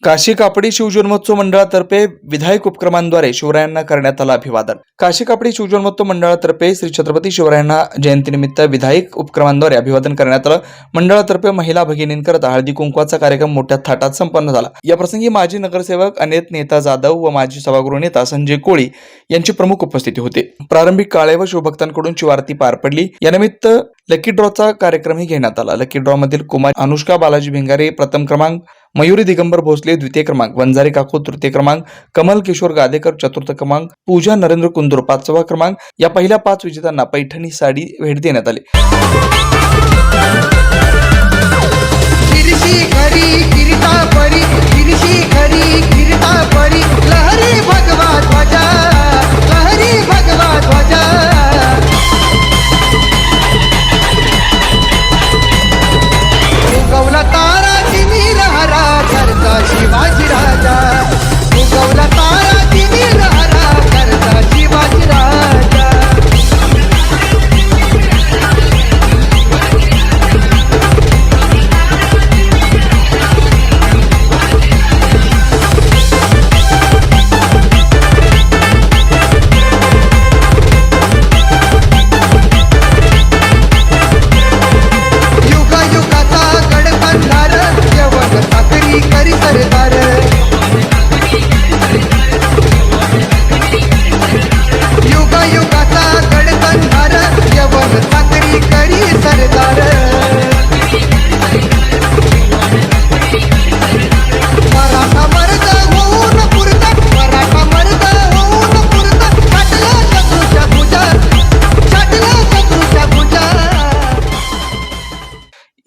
काशी कापडी शिवजन्मोत्सव मंडळातर्फे विधायक उपक्रमांद्वारे शिवरायांना करण्यात आलं अभिवादन। काशी कापडी शिवजन्मोत्सव मंडळातर्फे श्री छत्रपती शिवरायांना जयंतीनिमित्त विधायक उपक्रमांद्वारे अभिवादन करण्यात आलं। मंडळातर्फे महिला भगिनींकरता हळदी कुंकवाचा कार्यक्रम मोठ्या थाटात संपन्न झाला। या प्रसंगी माजी नगरसेवक अनेत नेता जाधव व माजी सभागृह नेता संजय कोळी यांची प्रमुख उपस्थिती होती। प्रारंभिक काळे व शिवभक्तांकडून शिवारती पार पडली। यानिमित्त लकी ड्रॉचा कार्यक्रमही घेण्यात आला। लकी ड्रॉ मधील कुमारी अनुष्का बालाजी भिंगारे प्रथम क्रमांक, मयुरी दिगंबर भोसले द्वितीय क्रमांक, वंजारी काकू तृतीय क्रमांक, कमल किशोर गादेकर चतुर्थ क्रमांक, पूजा नरेंद्र कुंदूर पाचवा क्रमांक या पहिल्या 5 विजेत्यांना पैठणी साडी भेट देण्यात आली।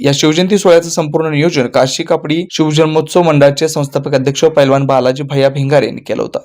या शिवजयंती सोहळ्याचं संपूर्ण नियोजन काशी कापडी शिवजन्मोत्सव मंडळाचे संस्थापक अध्यक्ष पैलवान बालाजी भैया भिंगारे यांनी केलं होतं।